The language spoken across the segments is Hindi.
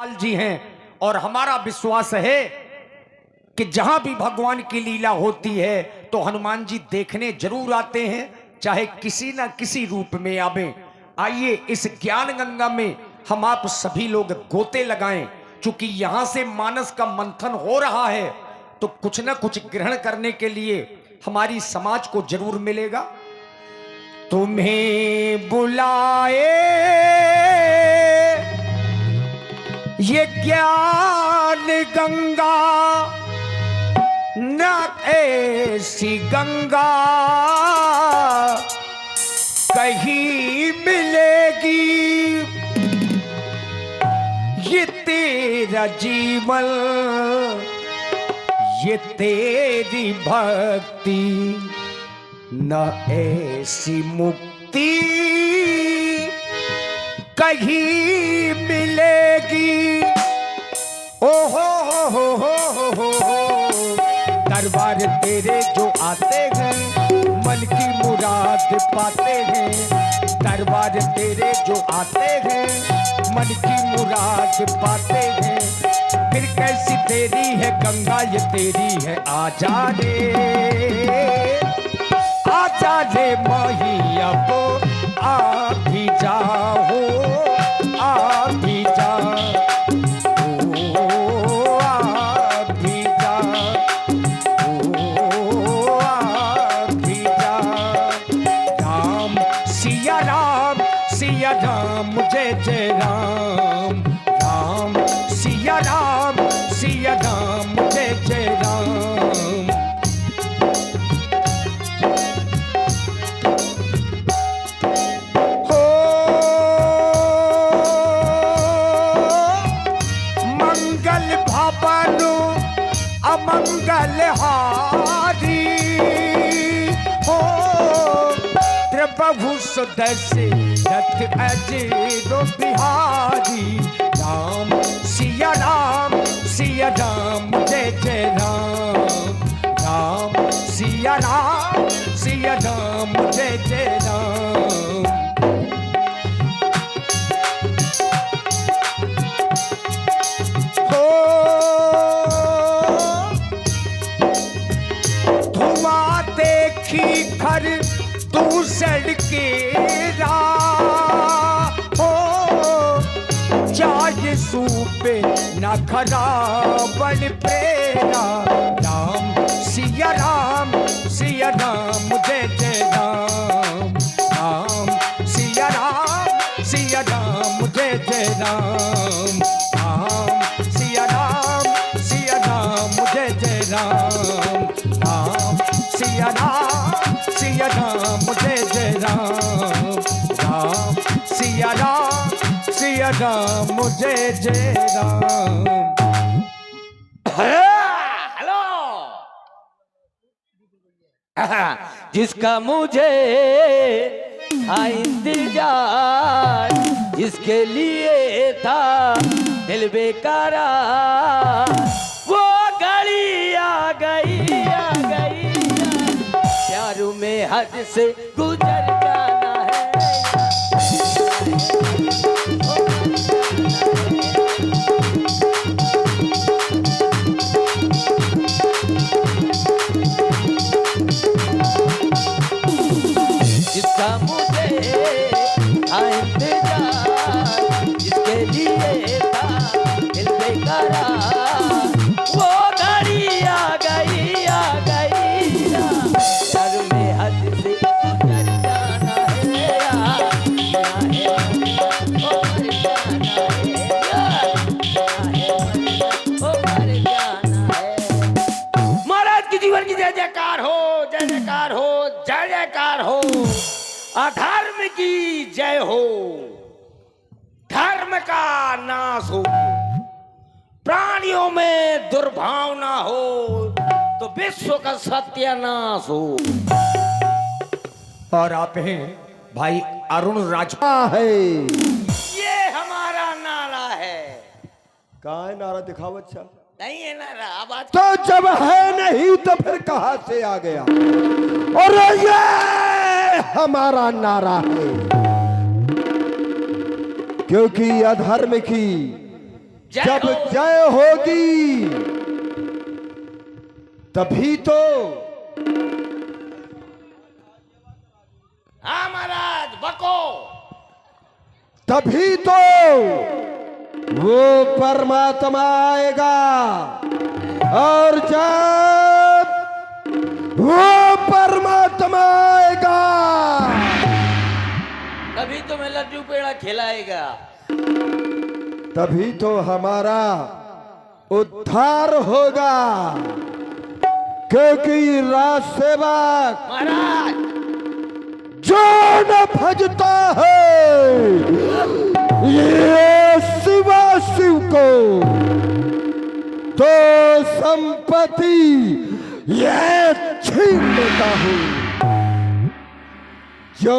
जी हैं और हमारा विश्वास है कि जहां भी भगवान की लीला होती है तो हनुमान जी देखने जरूर आते हैं, चाहे किसी ना किसी रूप में आवे। आइए इस ज्ञान गंगा में हम आप सभी लोग गोते लगाएं, क्योंकि यहां से मानस का मंथन हो रहा है तो कुछ ना कुछ ग्रहण करने के लिए हमारी समाज को जरूर मिलेगा। तुम्हें बुलाए ये ज्ञान गंगा, न ऐसी गंगा कहीं मिलेगी। ये तेरा जीवन, ये तेरी भक्ति, न ऐसी मुक्ति कहीं मिलेगी। ओ हो दरबार तेरे जो आते हैं मन की मुराद पाते हैं। दरबार तेरे जो आते हैं मन की मुराद पाते हैं। फिर कैसी तेरी है गंगा, ये तेरी है। आजा रे माही अब आ भी जाओ, आ भी जा, ओ आ भी जा, ओ आ भी जा। राम सिया राम, सिया राम जय जय राम। राम सिया राम, सिया राम जय जय राम। अमंगल हारी हो प्रभु सदस्य रथ अजीरो बिहारी। राम सिया राम, सिया राम जय जय राम। राम सिया राम, सिया राम जय जय राम। घर दूसर के हो जाए सूपे न खराबन प्रेरा। राम सिया राम, सिया राम जय जय राम। राम सिया राम, सिया राम जय जय राम। राम सिया राम, सिया राम जय जय राम। राम सिया राम, सिया राम जय जय राम। राम सिया राम, सिया राम जय जय राम। हेलो जिसका मुझे था इंतजार, जिसके लिए था दिल बेकरार, वो घड़ी आ गई, आ गई। प्यारू में हद से गुजर जाना है। जिसका मुझे इंतजार, जिसके लिए था दिल बेकरार, वो घड़ी आ गई, आ गई। जय जयकार हो, जय जयकार हो, जय जयकार हो। अधर्म की जय हो, धर्म का नाश हो। प्राणियों में दुर्भावना हो तो विश्व का सत्यानाश हो। और आप हैं भाई अरुण राजपा है, ये हमारा नारा है। कहाँ है नारा, दिखाओ। अच्छा नहीं है नारा, आवाज तो जब है नहीं तो फिर कहां से आ गया? और ये हमारा नारा है, क्योंकि अधर्म की जब जय होगी तभी तो। हाँ महाराज बको। तभी तो वो परमात्मा आएगा, और जब वो परमात्मा आएगा तभी तुम्हें लड्डू पेड़ा खिलाएगा, तभी तो हमारा उद्धार होगा। क्योंकि राज सेवक महाराज जो न भजता है ये शिवा शिव को, तो संपत्ति ये छीन लेता हूं। जो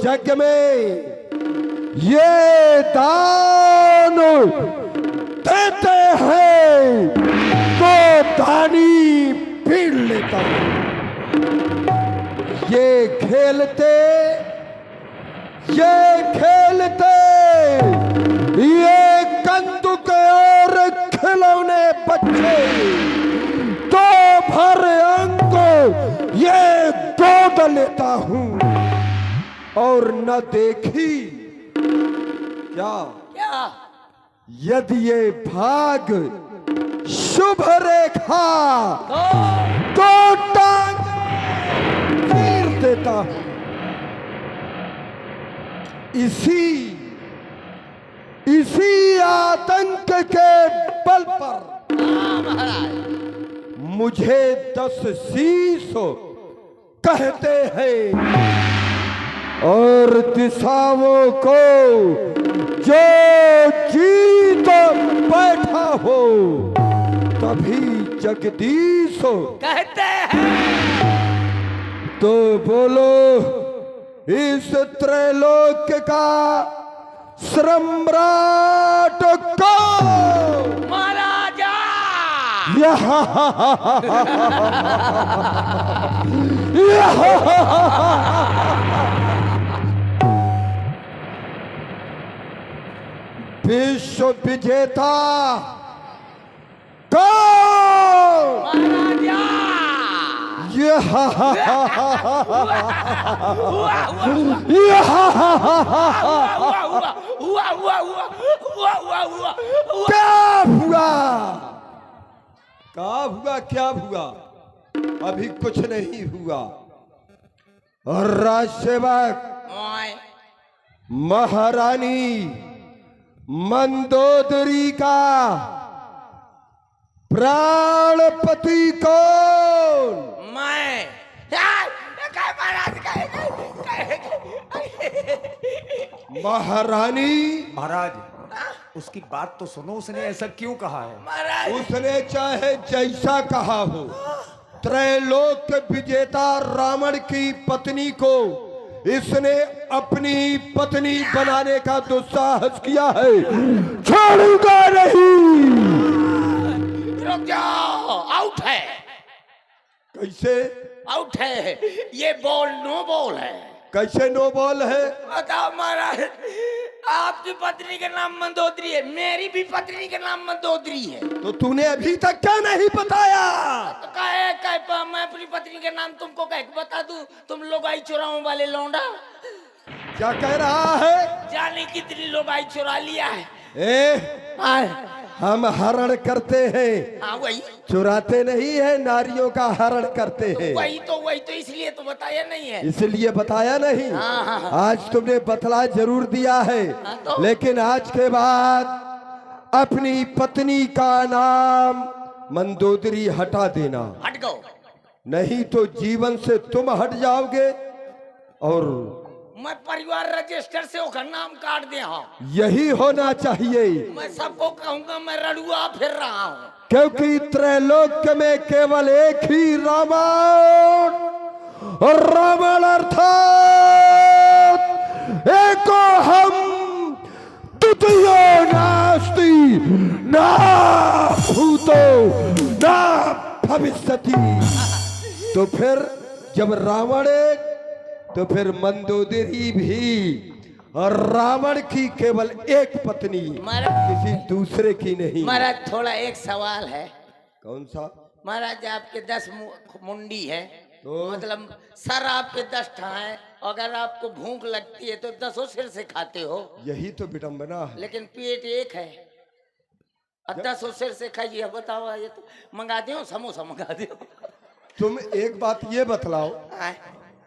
जग में ये दान देते हैं तो दानी पीड़ लेता हूं। ये खेलते ये कंदुक और खिलौने बच्चे तो भर अंग ये गोद लेता हूं, और न देखी क्या यदि ये भाग शुभ रेखा तो टांग चीर देता हूं। इसी आतंक के बल पर मुझे 10 शीश कहते हैं, और दिशाओं को जो जीत बैठा हो तभी जगदीश कहते हैं। तो बोलो इस त्रैलोक्य का सम्राट कौन? महाराजा। विश्व विजेता कौन? महाराजा। क्या हुआ? अभी कुछ नहीं हुआ। और राज सेवक महारानी मंदोदरी का प्राणपति कौन? मैं। महारानी। महाराज उसकी बात तो सुनो, उसने ऐसा क्यों कहा है? महाराज उसने चाहे जैसा कहा हो, त्रैलोक्य विजेता रावण की पत्नी को इसने अपनी पत्नी बनाने का दुस्साहस किया है। छोड़ूंगा नहीं। रुक जाओ, आउट है। कैसे आउट है? ये बॉल नो बॉल है। कैसे नो बॉल है? बताओ महाराज, आपकी पत्नी का नाम मंदोदरी है, मेरी भी पत्नी का नाम मंदोदरी है। तो तूने अभी तक क्या नहीं बताया? तो कहे मैं अपनी पत्नी का नाम तुमको कह के बता दूं? तुम लोग आई चुराओं वाले लौंडा। क्या कह रहा है? जाने कितनी लोग आई चुरा लिया है। हम हरण करते हैं। हाँ वही, चुराते नहीं है, नारियों का हरण करते हैं। वही तो इसलिए तो बताया नहीं है। इसलिए बताया नहीं। हाँ। आज तुमने बतला जरूर दिया है। तो? लेकिन आज के बाद अपनी पत्नी का नाम मंदोदरी हटा देना। हट गो। नहीं तो जीवन से तुम हट जाओगे और मैं परिवार रजिस्टर से उसका नाम काट दे। हाँ यही होना चाहिए। मैं सबको कहूंगा मैं रड़ुआ फिर रहा हूँ। क्योंकि त्रैलोक्य में केवल एक ही रावण, और रावण अर्थात एको हम तुतयो नास्ति ना भूतो ना भविष्यति। तो फिर जब रावण एक, तो फिर मंदोदरी भी और रावण की केवल एक पत्नी, महाराज किसी दूसरे की नहीं। महाराज थोड़ा एक सवाल है। कौन सा? महाराज आपके 10 मुंडी है, तो मतलब सर आपके 10 हैं। अगर आपको भूख लगती है तो 10 सिर से खाते हो, यही तो विडंबना है। लेकिन पेट एक है और 10 सिर से खाइए। बताओ, ये तो मंगा दो, समोसा मंगा दो। तुम एक बात ये बतलाओ,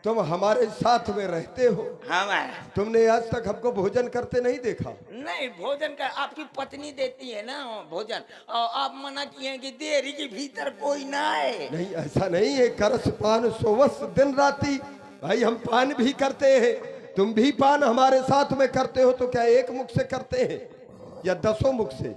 तुम हमारे साथ में रहते हो, हाँ महाराज। तुमने आज तक हमको भोजन करते नहीं देखा। नहीं, भोजन का आपकी पत्नी देती है ना भोजन, और आप मना किए हैं कि देरी के भीतर कोई ना आए। नहीं, ऐसा नहीं है। करस पान सोवस दिन राती, भाई हम पान भी करते हैं, तुम भी पान हमारे साथ में करते हो। तो क्या एक मुख से करते हैं या 10 मुख से?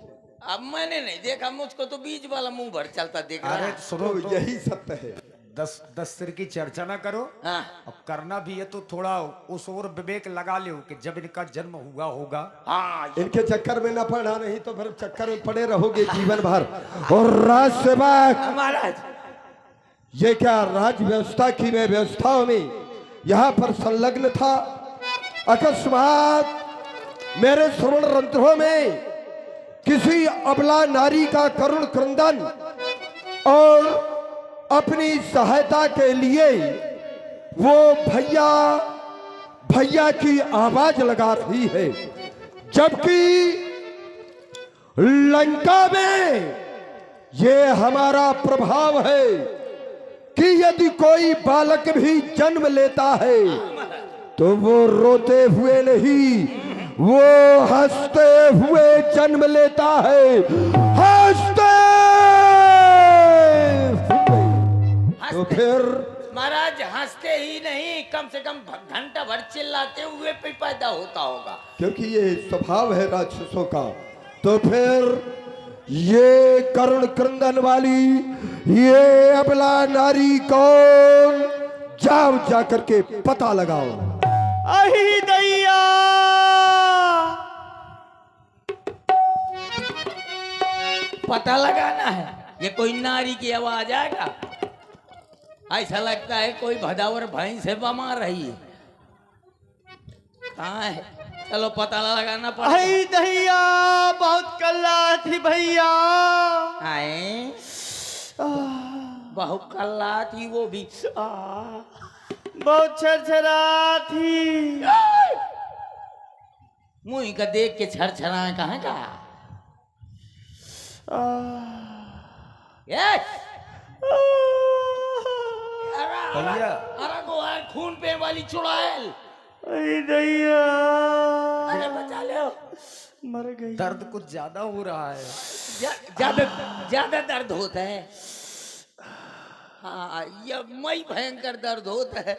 अब मैंने नहीं देखा, मुझको तो बीच वाला मुंह भर चलता दिख रहा अरे है। सुनो तो तो, यही सत्य है। 10 सिर की चर्चा ना करो। हाँ। अब करना भी है तो थोड़ा उस ओर विवेक लगा लो कि जब इनका जन्म हुआ होगा। हाँ, इनके चक्कर में न पड़ा, नहीं तो फिर चक्कर में पड़े रहोगे जीवन भर। और राज सेवा, महाराज ये क्या राज व्यवस्था की मैं व्यवस्थाओं में यहाँ पर संलग्न था। अकस्मात मेरे श्रवण रंध्रों में किसी अबला नारी का करुण क्रंदन और अपनी सहायता के लिए वो भैया भैया की आवाज लगा रही है, जबकि लंका में ये हमारा प्रभाव है कि यदि कोई बालक भी जन्म लेता है तो वो रोते हुए नहीं, वो हंसते हुए जन्म लेता है, हंसते हुए। तो फिर महाराज हंसते ही नहीं, कम से कम घंटा भर चिल्लाते हुए भी पैदा होता होगा। क्योंकि ये स्वभाव है राक्षसों का। तो फिर ये करुण क्रंदन वाली ये अबला नारी कौन, जाओ जाकर के पता लगाओ। अहि दैया, पता लगाना है, ये कोई नारी की आवाज आएगा? ऐसा लगता है कोई भदावर भैंस से बमा रही है। कहाँ है? चलो पता लगाना पड़ेगा। अहि दैया, बहुत कल्ला थी भैया। आए बहु कल्ला थी, वो भी बहुत छरछरा थी। मुंह का देख के छरछरा कहाँ का? ये भैया। अरे गोहार खून पे वाली चुड़ैल। अहि दैया, अरे बचा लो, मर गई। दर्द कुछ ज्यादा हो रहा है। ज्यादा ज्यादा दर्द होता है। हाँ, ये मई भयंकर दर्द होता है।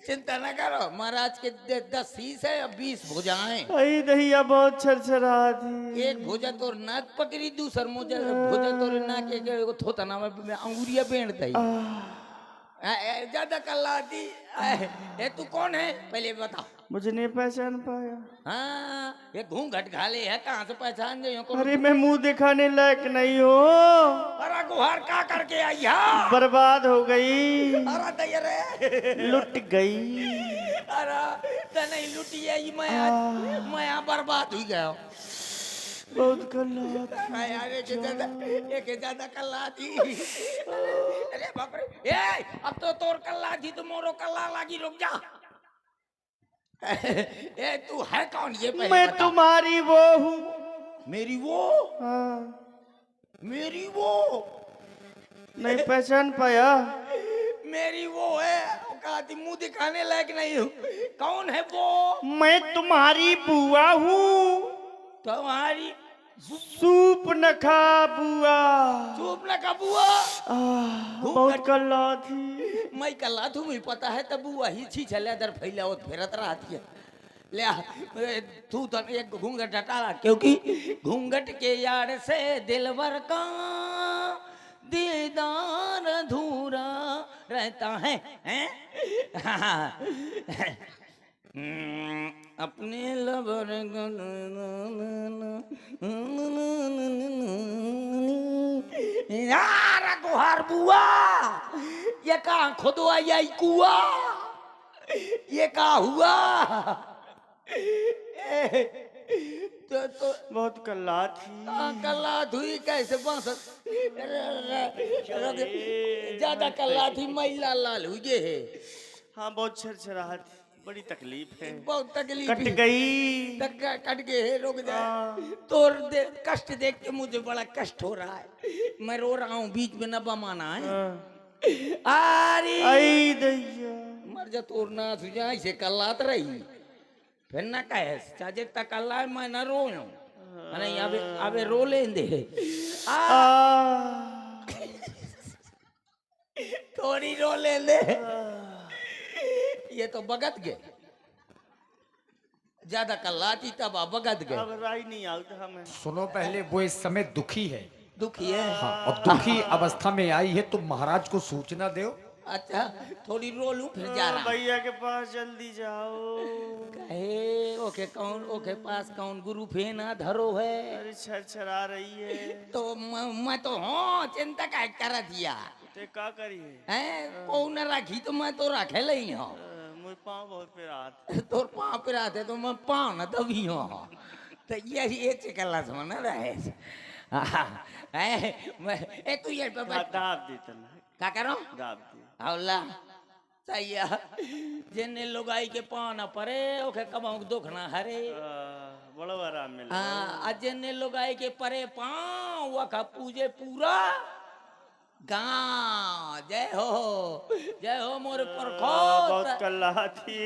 चिंता न करो, महाराज के 10 शीश है, 20 भुजाएं। अहि दैया, बहुत छरछरा थी। एक भुजा तो नाक पकड़ी, दूसर भुजा तो नाक के थोता ना में अंगुरिया बेंटता ही। ज्यादा कल्ला थी। ये तू कौन है पहले बता? मुझे नहीं पहचान पाया। हाँ, ये घूंघट घाले है, कहाँ से पहचान गई? अरे मैं मुंह दिखाने लायक नहीं हो। अरे गुहार का करके आई है? बर्बाद हो गई। अरे दैया रे, लुट गई। अरे तो नहीं लुटी है, मैं बर्बाद हो गया। बहुत कल्ला थी। अरे एक ज्यादा कल्ला थी। अरे बाप रे, अब तो तोर कल्ला थी तो मोरो कल्ला लागी, रुक जा। ए तू है कौन ये पहले मैं बता। तुम्हारी वो हूँ। मेरी वो? हाँ। मेरी वो नहीं पहचान पाया? मेरी वो है, कहा थी मुंह दिखाने लायक नहीं हूँ। कौन है वो? मैं तुम्हारी बुआ हूँ। तुम्हारी सूप न खा बुआ। चुप न का बुआ। बहुत कल्ला थी। मैं कल्ला तुम्हें पता है, तब बुआ ही छी चले दर फैला और फिरत रहती है। ले तू तो एक घूंघट हटा, क्योंकि घूंघट के यार से दिलवर का दीदार अधूरा रहता है, हैं? अपने लवर यार गुहार बुआ, ये कहाँ खुदवा यही कुआ, ये कहाँ हुआ? तो बहुत कल्ला थी। कल्ला धुई कैसे बांस ज्यादा कल्ला थी मैला लाल हुई है। हाँ बहुत छरछराहट थी, बड़ी तकलीफ है। बहुत तकलीफ कट है। गई। कट गए है, रुक जाए। हाँ। कष्ट देख के मुझे बड़ा कष्ट हो रहा है, मैं रो रहा हूँ, बीच में न बमाना है। अरे आई दैया। मर जा तोर ना सुझा इसे कल्लात रही फिर ना कहे चाहे तक कल्ला है, मैं न रोऊं नहीं अबे अबे रो लेंदे थोड़ी रो लेंदे। ये तो बगत गए, ज्यादा कल्लाती तब बगत गए। अब राय नहीं आता हमें। सुनो पहले, वो इस समय दुखी है। दुखी है। हाँ, और दुखी अवस्था में आई है, तुम महाराज को सूचना दो। अच्छा थोड़ी रो लूं फिर जा रहा हूं। भैया के पास जल्दी जाओ। कहे ओके कौन ओके पास कौन गुरु फेना धरो है। अरे छरछरा रही है। तो मैं तो हूँ, चिंता का कर दिया ते का करिए है को न रखी तो मैं तो रखे लही हूँ। मुझे पाँव बहुत पिरात। तोर पाँव पे रहते तो मैं पाँव न दबी हूँ। तो ये चिकला समझ रहे ए तू ये पे दाब दी तना। क्या करो दाब दी। हौला सही है। जिन्ने लुगाई के पाँव न परे ओके कमाऊ दुख ना हरे। बड़ा आराम मिला। हाँ जिन्ने लुगाई के परे पाँव वह पूजे पूरा गाँव। जय हो मोर परखो। बहुत कल्ला थी।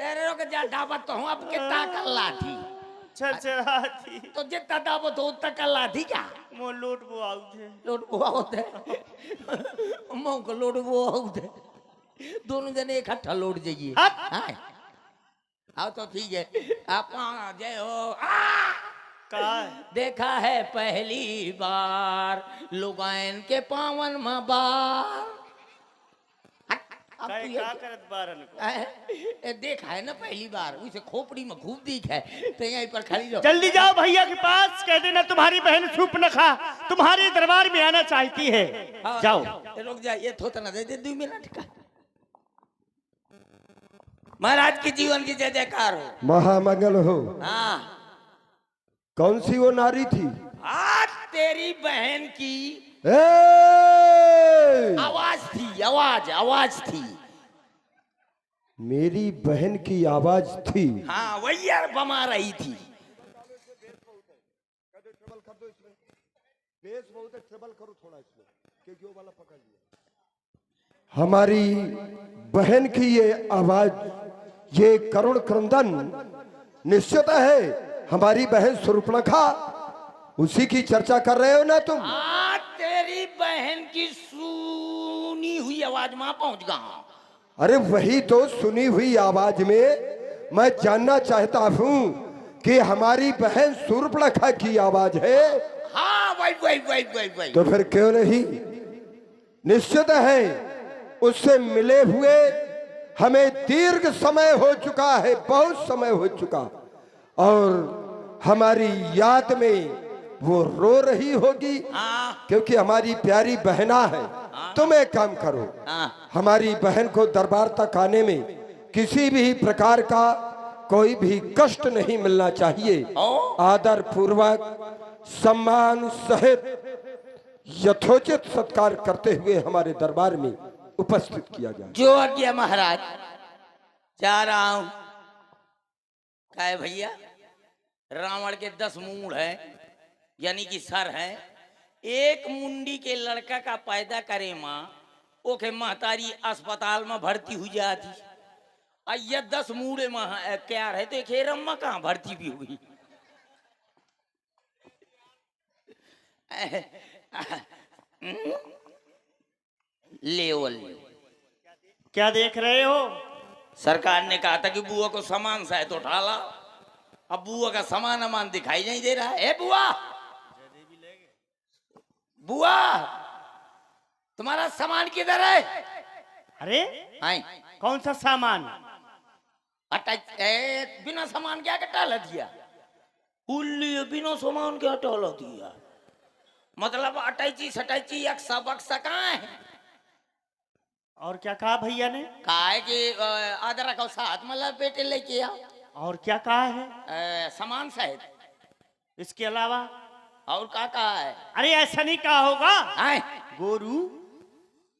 अरे रुक जा, दावत तो हूँ अब कितना कल्ला थी। छरछरा थी। तो जितना दावत हो उतना कल्ला थी क्या। मो लोट वो आउ थे। लोट बुआ होते मऊ को लोट बुआ होते, दोनों जने इकट्ठा लौट जाइए। आओ तो ठीक है। आप जय हो। का देखा है पहली बार लुगाइन के पावन में बार। का करत बारन को देखा है ना पहली बार, उसे खोपड़ी में खूब दिख है तो यहीं पर खड़ी रहो। जल्दी जाओ भैया के पास, कह देना तुम्हारी बहन सूप न खा तुम्हारे दरबार में आना चाहती है। जाओ। रुक जा, ये थोता ना दे 2 मिनट का। महाराज के जीवन की जय जयकार हो। महामंगल हो। हाँ कौन सी वो नारी थी। आज तेरी बहन की आवाज थी, आवाज थी। मेरी बहन की आवाज थी। हाँ वही यार बमा रही थी। हमारी बहन की ये आवाज, ये करुण क्रंदन निश्चित है हमारी बहन शूर्पणखा, उसी की चर्चा कर रहे हो ना तुम। आज तेरी बहन की सुनी हुई आवाज वहां पहुंच गया। अरे वही तो सुनी हुई आवाज में मैं जानना चाहता हूँ कि हमारी बहन शूर्पणखा की आवाज है। हाँ वही। तो फिर क्यों नहीं, निश्चित है उससे मिले हुए हमें दीर्घ समय हो चुका है, बहुत समय हो चुका, और हमारी याद में वो रो रही होगी। हाँ। क्योंकि हमारी प्यारी बहना है। तुम एक काम करो, हमारी बहन को दरबार तक आने में किसी भी प्रकार का कोई भी कष्ट नहीं मिलना चाहिए। आदर पूर्वक सम्मान सहित यथोचित सत्कार करते हुए हमारे दरबार में उपस्थित किया जाए। जो आज्ञा महाराज। जा रहा हूं। क्या है भैया, रावण के 10 मूंड है, यानी कि सर है। एक मुंडी के लड़का का पैदा करे माँ, ओके महतारी अस्पताल में भर्ती हुई जाती। ये 10 मूड़े में क्या रहे तो एक हेरम्मा कहाँ भर्ती भी हुई। ले क्या देख रहे हो। सरकार ने कहा था कि बुआ को सामान शायद उठा ला। अब बुआ का सामान अमान दिखाई नहीं दे रहा है। बुआ, बुआ तुम्हारा सामान किधर है। अरे आई कौन सा सामान। बिना सामान क्या टाला दिया। उल्ली बिना सामान क्या टाला दिया। मतलब अटैची सटैची अक्सा बक्सा कहाँ है। और क्या कहा भैया ने। कहा है कि अदरक और साथ मतलब बेटे लेके आओ। और क्या कहा है? समान शहद। इसके अलावा और क्या कहा है? अरे ऐसा नहीं कहा होगा। आए गोरू,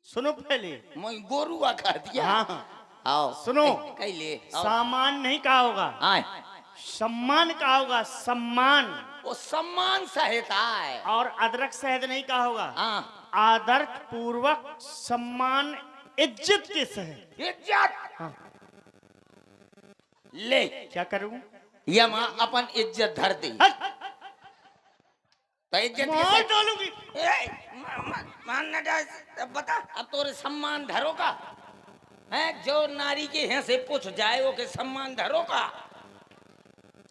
सुनो पहले। मैं गोरुआ कह दिया। हाँ आओ सुनो, कह ले। सामान नहीं कहा होगा, आए सम्मान कहा होगा, सम्मान। वो सम्मान सहिता है। और अदरक शहद नहीं कहा होगा, हाँ आदर पूर्वक सम्मान इज्जत के शहद। इज्जत। हाँ। ले क्या करूं? ये माँ अपन इज्जत धर दी हट! तो इज्जत मार कैसे? डालूंगी। मान न डाल। अब बता, अब तोरे सम्मान धरो का है? जो नारी के यहाँ से पूछ जाए वो के सम्मान धरो का?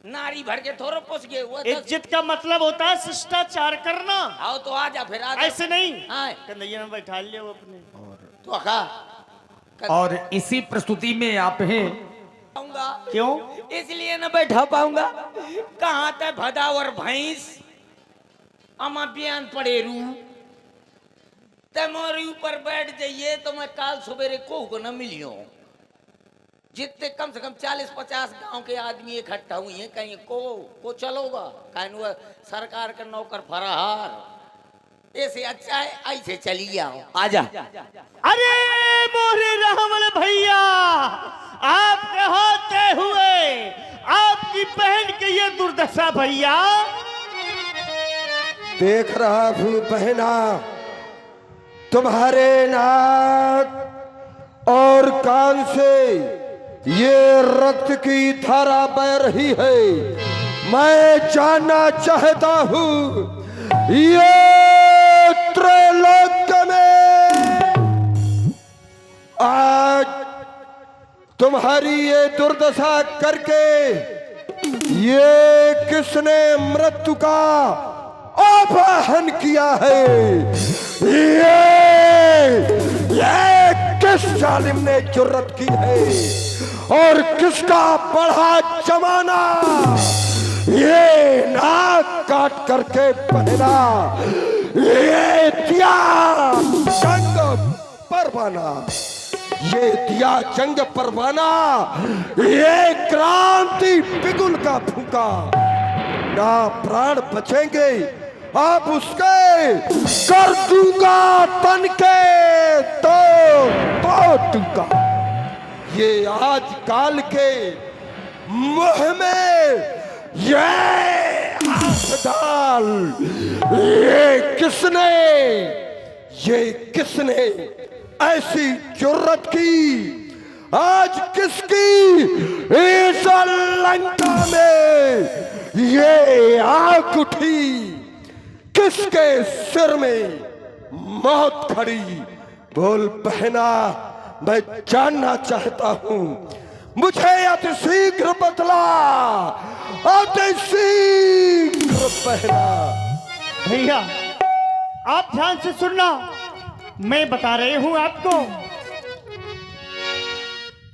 नारी भर के थोड़ा पूछ गए वो तो। इज्जत का मतलब होता है शिष्टाचार करना। आओ तो आजा फिर आजा। ऐसे नहीं। हाँ कन्हैया में बैठा लिया वो अपने। तो आका और इसी प्रस्तुति में आप हैं। पाऊंगा क्यों? इसलिए न बैठा पाऊंगा। कहाँ तक भदावर भैंस अमा बयान पड़े रू तुम्हारे ऊपर बैठ जाइए तो मैं काल सवेरे को न मिलियो। जितने कम से कम 40-50 गांव के आदमी इकट्ठा हुए हैं, कहीं को चलोगा कहीं सरकार का नौकर फरार। ऐसे अच्छा है ऐसे चली आओ आजा। अरे मोरे रावण भैया, आपके होते हुए आपकी बहन की ये दुर्दशा भैया। देख रहा हूँ बहना, तुम्हारे नाक और कान से ये रक्त की धारा बह रही है। मैं जानना चाहता हूँ ये त्रैलोक में आज तुम्हारी ये दुर्दशा करके ये किसने मृत्यु का आवाहन किया है? ये किस जालिम ने जुर्रत की है और किसका बढ़ा जमाना ये नाक काट करके पहना? ये दिया जंग परवाना, ये दिया जंग परवाना, ये क्रांति बिगुल का फूका। ना प्राण बचेंगे, अब उसके कर दूंगा तन के तो दूंगा। ये आज काल के मुंह में ये हाथ डाल। ये किसने ऐसी जुर्रत की? आज किसकी इस लंका में ये आग उठी? किसके सिर में मौत खड़ी? बोल बहना, मैं जानना चाहता हूं। मुझे अति शीघ्र बतला, अति शीघ्र बहना। भैया आप ध्यान से सुनना, मैं बता रही हूं आपको।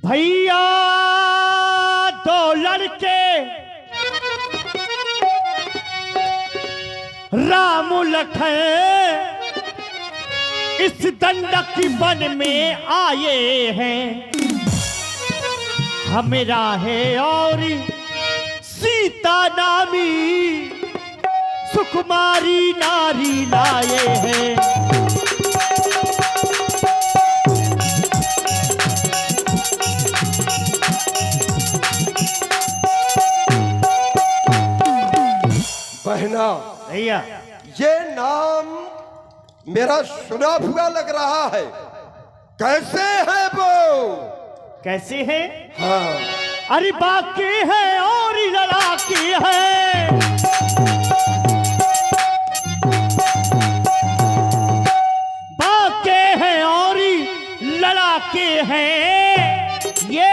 भैया दो लड़के राम लखन इस दंडक वन में आए हैं। हमेरा है और सीता नामी सुकुमारी नारी लाए हैं। बहना भैया ये नाम मेरा सुना हुआ लग रहा है। कैसे है वो? कैसे है? हाँ अरे बाकी है और लड़ाकी है। बाकी है और लड़ाके हैं। ये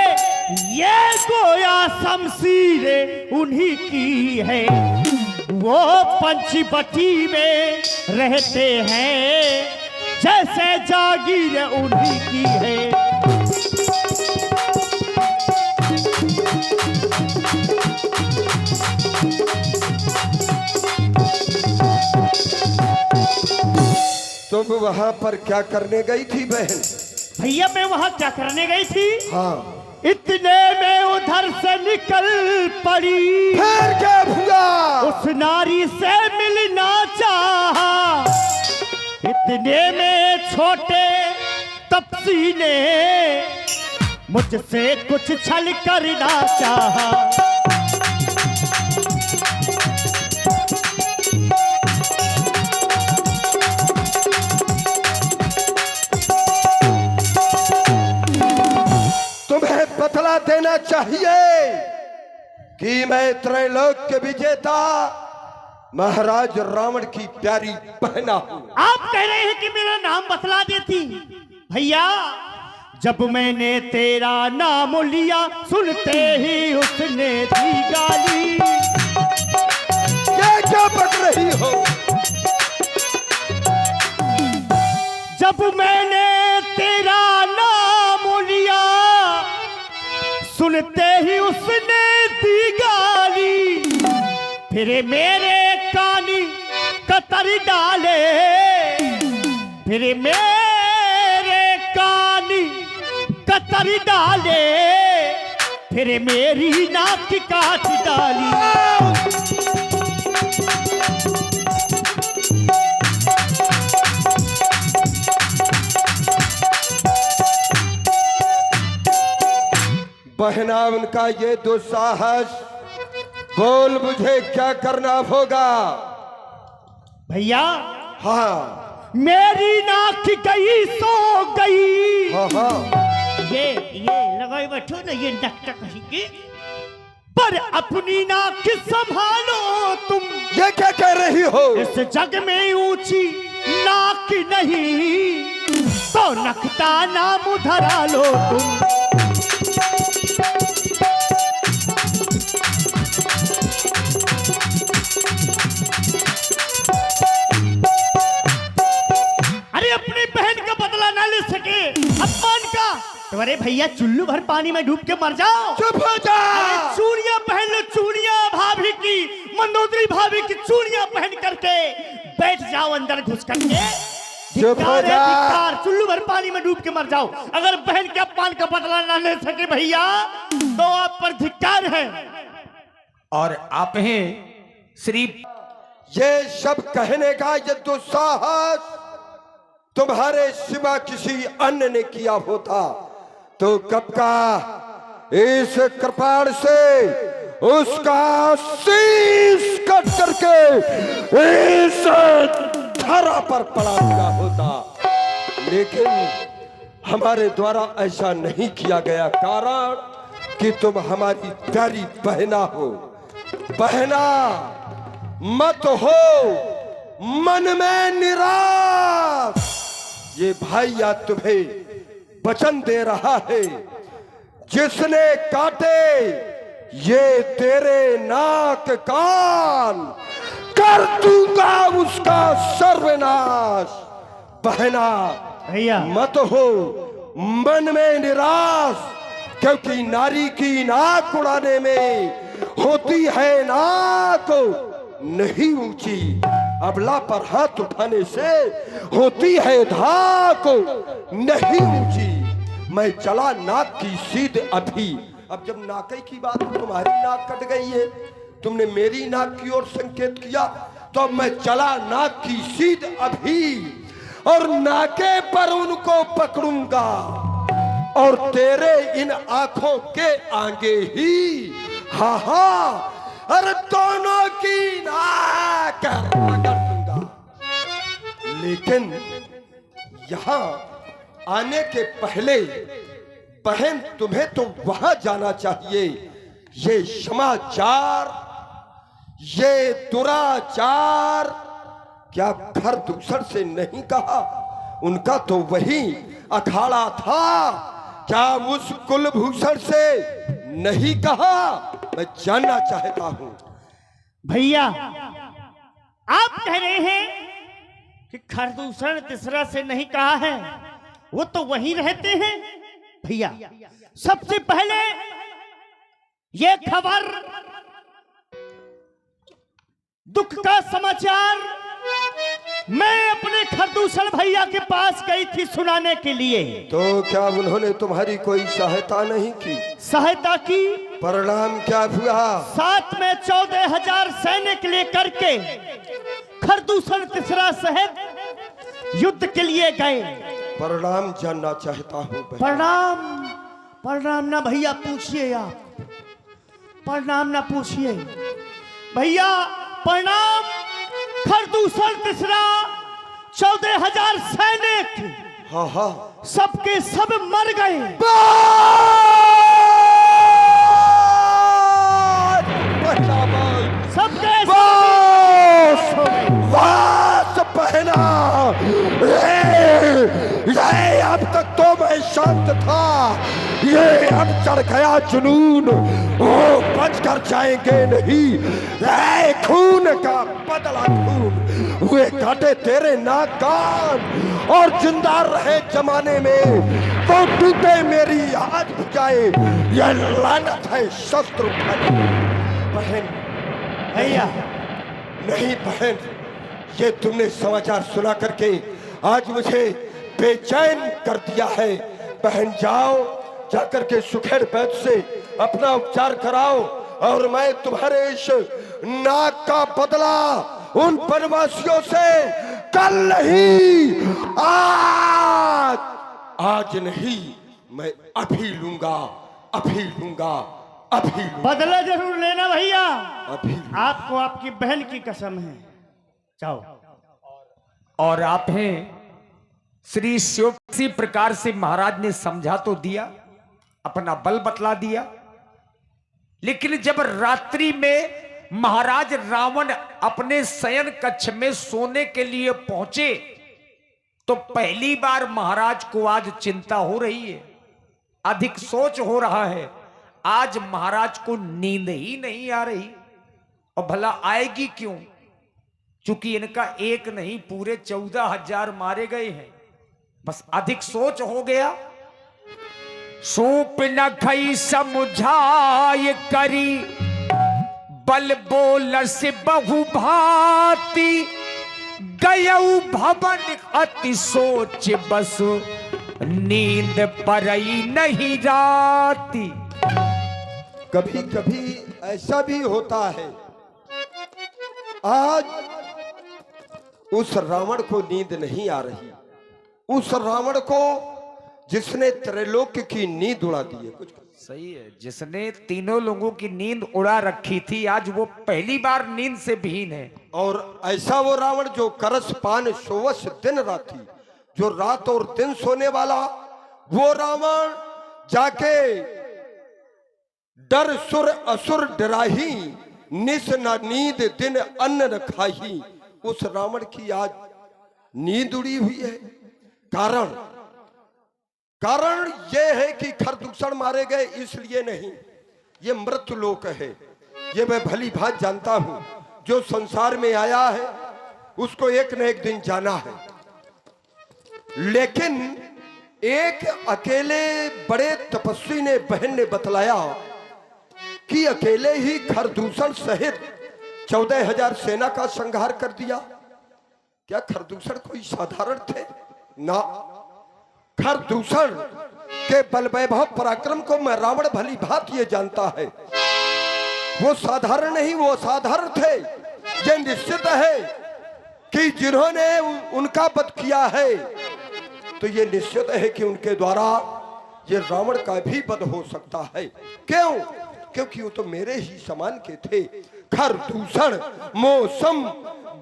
गोया शमशीरें उन्हीं की है। वो पंचवटी में रहते हैं, जैसे जागीर उन्हीं की है। तुम वहां पर क्या करने गई थी बहन? भैया मैं वहां क्या करने गई थी? हाँ इतने में उधर से निकल पड़ी, फिर क्या हुआ? उस नारी से मिलना चाहा। इतने में छोटे तपसी ने मुझसे कुछ छल करना चाहा। तुम्हें बतला देना चाहिए कि मैं त्रैलोक के विजेता महाराज रावण की प्यारी बहना हूं। आप कह रहे हैं कि मेरा नाम बतला देती। भैया, जब मैंने तेरा नाम लिया सुनते ही उसने दी गाली। ये क्या बक रही हो? जब मैंने तेरा नाम लिया सुनते ही उसने दी गाली। फिर मेरे कानी कतर डाले, फिर मेरे कानी कतर डाले, फिर मेरी नाक काट डाली। बहना, उनका ये दुस्साहस, बोल मुझे क्या करना होगा? भैया, हाँ मेरी नाक गई सो गई। हाँ हाँ, ये लगाई बैठो ना, ये नकटा कहेंगे, पर अपनी नाक संभालो तुम। ये क्या कह रही हो? इस जग में ऊंची नाक नहीं तो नकटा नाम धरा लो तुम। अरे अपनी बहन का बदला ना ले सके, अपमान का। तो अरे भैया, चुल्लू भर पानी में डूब के मर जाओ। चुप हो जा। चूड़ियां पहन लो, चूड़ियां भाभी की, मंदोदरी भाभी की चूड़ियां पहन करके बैठ जाओ अंदर घुस करके। चुप हो जा। चुल्लू भर पानी में डूब के मर जाओ। अगर बहन के अपमान का बदला ना ले सके भैया तो आप पर धिक्कार है। और आप हैं श्री, ये सब कहने का ये दुस्साहस तुम्हारे सिवा किसी अन्य ने किया होता तो कब का इस कृपाण से उसका शीश कट करके इस धरा पर पड़ा हुआ होता, लेकिन हमारे द्वारा ऐसा नहीं किया गया, कारण कि तुम हमारी प्यारी बहना हो। बहना मत हो मन में निराश। ये भाईया तुम्हें वचन दे रहा है, जिसने काटे ये तेरे नाक कान, कर दूंगा उसका सर्वनाश। बहना भैया, मत हो मन में निराश, क्योंकि नारी की नाक उड़ाने में होती है नाक नहीं ऊंची, अबला पर हाथ उठाने से होती है धाक नहीं ऊंची। मैं चला नाक की सीध अभी। अब जब नाके की बात, तुम्हारी नाक कट गई है, तुमने मेरी नाक की ओर संकेत किया, तो अब मैं चला नाक की सीध अभी और नाके पर उनको पकड़ूंगा और तेरे इन आंखों के आगे ही हा हा अरे दोनों की नाक पकड़ दूंगा। लेकिन यहां आने के पहले बहन तुम्हें तो वहां जाना चाहिए। ये समाचार, ये दुराचार क्या घर दूसर से नहीं कहा? उनका तो वही अखाड़ा था, क्या उस कुलभूषण से नहीं कहा? मैं जानना चाहता हूं। भैया, आप कह रहे हैं कि खरदूषण तीसरा से नहीं कहा है, वो तो वहीं रहते हैं। भैया, सबसे पहले ये खबर, दुख का समाचार मैं अपने खरदूषण खरदूषण भैया के पास गई थी सुनाने के लिए। तो क्या उन्होंने तुम्हारी कोई सहायता नहीं की? सहायता की। परिणाम क्या हुआ? साथ में 14,000 सैनिक लेकर के खरदूषण तीसरा साहेब युद्ध के लिए गए। परिणाम जानना चाहता हूँ। परिणाम ना भैया पूछिए, आप परिणाम ना पूछिए भैया। परिणाम खरदूषण तीसरा 14,000 सैनिक, हाँ हाँ, सबके सब मर गए। सबके वास पहना। ये अब तक तो मैं शांत था, ये अब चढ़ गया जुनून। वो बच कर जाएंगे नहीं। ये खून का बदला खून, वे काटे तेरे नाक कान और जिंदा रहे जमाने में तो टूटे मेरी आज बुझाए। ये लानत है शस्त्र बहन। भैया नहीं बहन, ये तुमने समाचार सुना करके आज मुझे बेचैन कर दिया है। बहन जाओ, जाकर के सुखेड़ वैद्य से अपना उपचार कराओ और मैं तुम्हारे इस नाक का बदला उन वनवासियों से कल नहीं, आज नहीं, मैं अभी लूंगा, अभी लूंगा, अभी लूंगा। बदला जरूर लेना भैया, अभी आपको आपकी बहन की कसम है। जाओ। और आप हैं श्री शिव। किसी प्रकार से महाराज ने समझा तो दिया, अपना बल बतला दिया, लेकिन जब रात्रि में महाराज रावण अपने शयन कक्ष में सोने के लिए पहुंचे तो पहली बार महाराज को आज चिंता हो रही है, अधिक सोच हो रहा है। आज महाराज को नींद ही नहीं आ रही, और भला आएगी क्यों? चूंकि इनका एक नहीं पूरे 14,000 मारे गए हैं, बस अधिक सोच हो गया। सूप न खई समझाय करी, बल बोलस बहु भांति, गयऊ भवन अति सोच बस, नींद परई नहीं राती। कभी कभी ऐसा भी होता है। आज उस रावण को नींद नहीं आ रही, उस रावण को जिसने त्रैलोक्य की नींद उड़ा दी है। कुछ सही है, जिसने तीनों लोगों की नींद उड़ा रखी थी, आज वो पहली बार नींद से विहीन है। और ऐसा वो रावण जो करस पान सोवस दिन राती, जो रात और दिन सोने वाला वो रावण जाके डर सुर असुर डराही, निस न नींद दिन अन्न न खाही। उस रावण की आज नींद उड़ी हुई है। कारण यह है कि खरदूषण मारे गए इसलिए नहीं, ये मृत्यु लोक है। ये मैं भली भांति जानता हूं। जो संसार में आया है उसको एक न एक दिन जाना है, लेकिन एक अकेले बड़े तपस्वी ने, बहन ने बतलाया कि अकेले ही खरदूषण सहित 14,000 सेना का संहार कर दिया। क्या खरदूषण कोई साधारण थे? ना, खरदूषण के बल वैभव पराक्रम को मैं रावण भली भांति ये जानता है। वो साधारण नहीं, वो असाधारण थे। ये निश्चित है कि जिन्होंने उनका वध किया है तो ये निश्चित है कि उनके द्वारा ये रावण का भी वध हो सकता है। क्यों? क्योंकि वो तो मेरे ही समान के थे। खरदूषण मौसम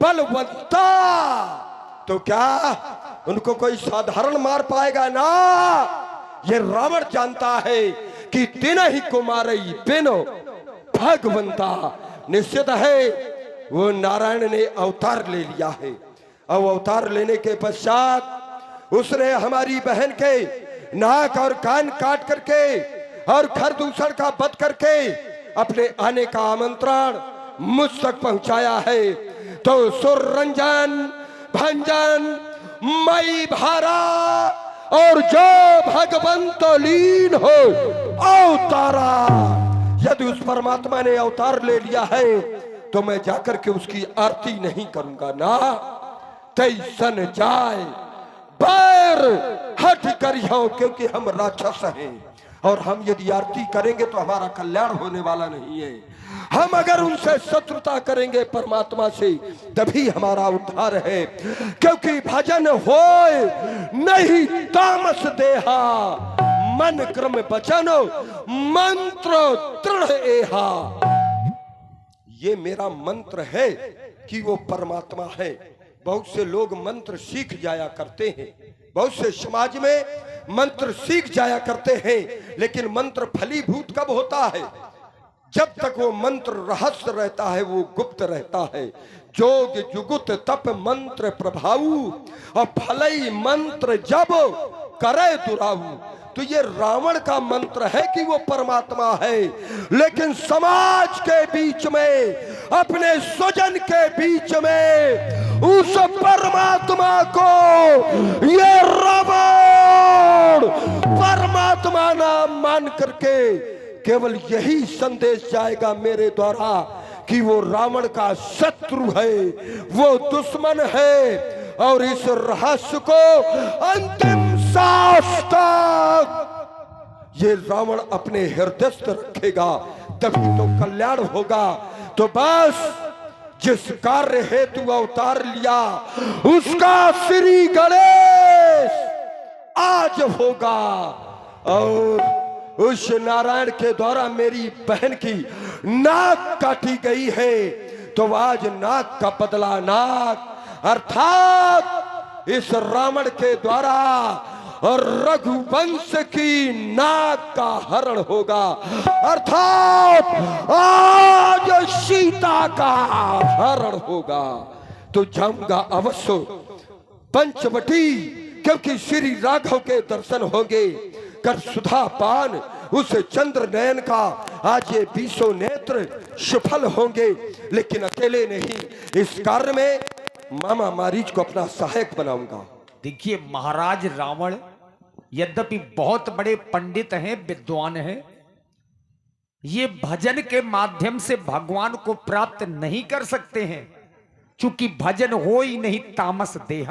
बलवंता, तो क्या उनको कोई साधारण मार पाएगा? ना, ये रावण जानता है कि तीन ही को मारई बिनो भगवंता। निश्चित है वो नारायण ने अवतार ले लिया है। अब अवतार लेने के पश्चात उसने हमारी बहन के नाक और कान काट करके और खरदूषण का वध करके अपने आने का आमंत्रण मुझ तक पहुंचाया है। तो सुररंजन भंजन मई भारा और जो भगवंत लीन हो अवतारा। यदि उस परमात्मा ने अवतार ले लिया है तो मैं जाकर के उसकी आरती नहीं करूंगा। ना, तैसन जाए बैर हट करियो, क्योंकि हम राक्षस हैं और हम यदि आरती करेंगे तो हमारा कल्याण होने वाला नहीं है। हम अगर उनसे शत्रुता करेंगे परमात्मा से तभी हमारा उद्धार है, क्योंकि भजन होए नहीं तामस देहा, मन क्रम वचन मंत्र दृढ़ एहा। ये मेरा मंत्र है कि वो परमात्मा है। बहुत से लोग मंत्र सीख जाया करते हैं, बहुत से समाज में मंत्र सीख जाया करते हैं, लेकिन मंत्र फलीभूत कब होता है? जब तक वो मंत्र रहस्य रहता है, वो गुप्त रहता है। जोग जुगुत तप मंत्र प्रभाऊ और फलई मंत्र जब करे दुराऊ। तो ये रावण का मंत्र है कि वो परमात्मा है, लेकिन समाज के बीच में, अपने स्वजन के बीच में उस परमात्मा को ये रावण परमात्मा नाम मान करके केवल यही संदेश जाएगा मेरे द्वारा कि वो रावण का शत्रु है, वो दुश्मन है, और इस रहस्य को अंतिम सांस तक ये रावण अपने हृदयस्थ रखेगा, तभी तो कल्याण होगा। तो बस जिस कार्य हेतु अवतार लिया उसका श्री गणेश आज होगा। और उस नारायण के द्वारा मेरी बहन की नाक काटी गई है, तो आज नाक का बदला नाक, अर्थात इस रावण के द्वारा और रघुवंश की नाक का हरण होगा, अर्थात आज सीता का हरण होगा। तो जाऊंगा अवश्य पंचवटी, क्योंकि श्री राघव के दर्शन होंगे। कर सुधा पान उस चंद्र नयन का आज ये 20 नेत्र सफल होंगे, लेकिन अकेले नहीं, इस कार्य में मामा मारीच को अपना सहायक बनाऊंगा। देखिए महाराज रावण यद्यपि बहुत बड़े पंडित हैं, विद्वान हैं, ये भजन के माध्यम से भगवान को प्राप्त नहीं कर सकते हैं, क्योंकि भजन हो ही नहीं तामस देहा।